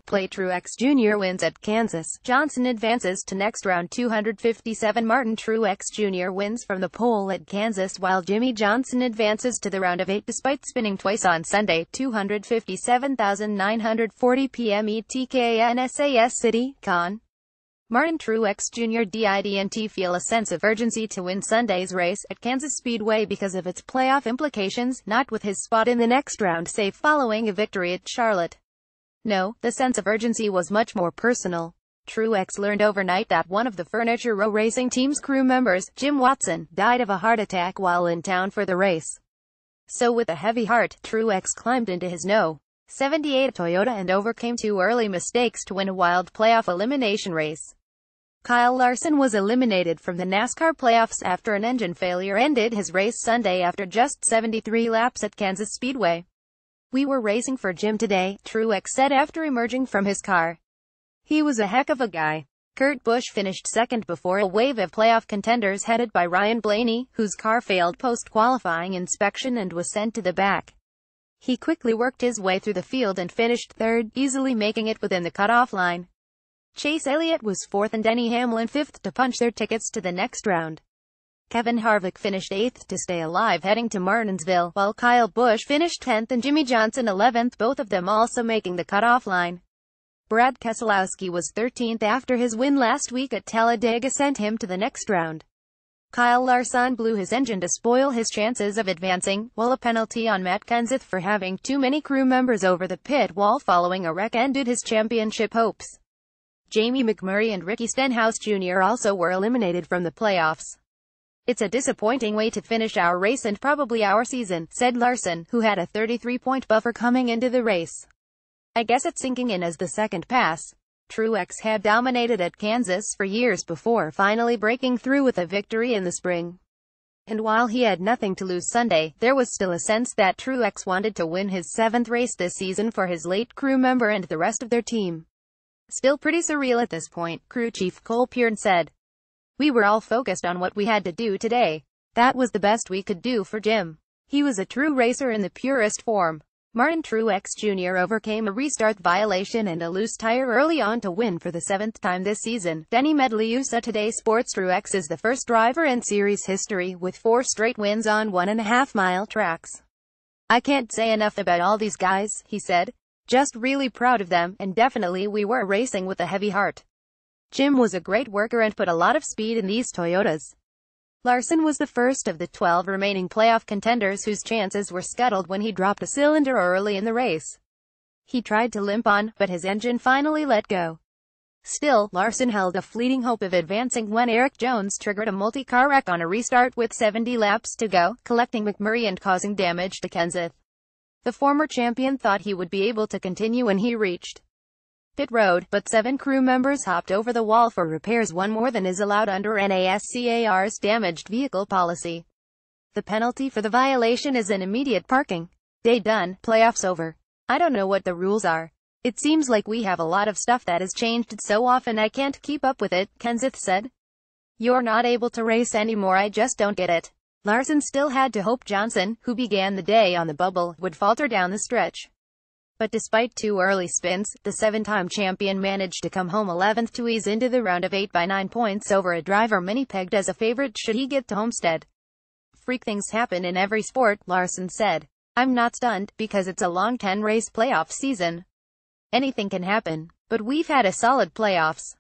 playTruex Jr. wins at Kansas. Johnson advances to next round 257. Martin Truex Jr. wins from the pole at Kansas while Jimmie Johnson advances to the round of 8 despite spinning twice on Sunday. 257,940 p.m. ETKNSAS City, Con. Martin Truex Jr. didn't feel a sense of urgency to win Sunday's race at Kansas Speedway because of its playoff implications, not with his spot in the next round safe following a victory at Charlotte. No, the sense of urgency was much more personal. Truex learned overnight that one of the Furniture Row Racing Team's crew members, Jim Watson, died of a heart attack while in town for the race. So with a heavy heart, Truex climbed into his No. 78 Toyota and overcame two early mistakes to win a wild playoff elimination race. Kyle Larson was eliminated from the NASCAR playoffs after an engine failure ended his race Sunday after just 73 laps at Kansas Speedway. "We were racing for Jim today," Truex said after emerging from his car. "He was a heck of a guy." Kurt Busch finished second before a wave of playoff contenders headed by Ryan Blaney, whose car failed post-qualifying inspection and was sent to the back. He quickly worked his way through the field and finished third, easily making it within the cutoff line. Chase Elliott was fourth and Denny Hamlin fifth to punch their tickets to the next round. Kevin Harvick finished 8th to stay alive heading to Martinsville, while Kyle Busch finished 10th and Jimmie Johnson 11th, both of them also making the cutoff line. Brad Keselowski was 13th after his win last week at Talladega sent him to the next round. Kyle Larson blew his engine to spoil his chances of advancing, while a penalty on Matt Kenseth for having too many crew members over the pit wall following a wreck ended his championship hopes. Jamie McMurray and Ricky Stenhouse Jr. also were eliminated from the playoffs. "It's a disappointing way to finish our race and probably our season," said Larson, who had a 33-point buffer coming into the race. "I guess it's sinking in as the second pass." Truex had dominated at Kansas for years before finally breaking through with a victory in the spring. And while he had nothing to lose Sunday, there was still a sense that Truex wanted to win his 7th race this season for his late crew member and the rest of their team. "Still pretty surreal at this point," crew chief Cole Pearn said. "We were all focused on what we had to do today. That was the best we could do for Jim. He was a true racer in the purest form." Martin Truex Jr. overcame a restart violation and a loose tire early on to win for the 7th time this season. Denny Medley said Today Sports Truex is the first driver in series history with 4 straight wins on 1.5-mile tracks. "I can't say enough about all these guys," he said. "Just really proud of them, and definitely we were racing with a heavy heart. Jim was a great worker and put a lot of speed in these Toyotas." Larson was the first of the 12 remaining playoff contenders whose chances were scuttled when he dropped a cylinder early in the race. He tried to limp on, but his engine finally let go. Still, Larson held a fleeting hope of advancing when Eric Jones triggered a multi-car wreck on a restart with 70 laps to go, collecting McMurray and causing damage to Kenseth. The former champion thought he would be able to continue when he reached pit road, but 7 crew members hopped over the wall for repairs, one more than is allowed under NASCAR's damaged vehicle policy. The penalty for the violation is an immediate parking. "Day done, playoffs over. I don't know what the rules are. It seems like we have a lot of stuff that has changed so often I can't keep up with it," Kenseth said. "You're not able to race anymore, I just don't get it." Larson still had to hope Johnson, who began the day on the bubble, would falter down the stretch. But despite 2 early spins, the 7-time champion managed to come home 11th to ease into the round of 8 by 9 points over a driver many pegged as a favorite should he get to Homestead. "Freak things happen in every sport," Larson said. "I'm not stunned, because it's a long 10-race playoff season. Anything can happen. But we've had a solid playoffs.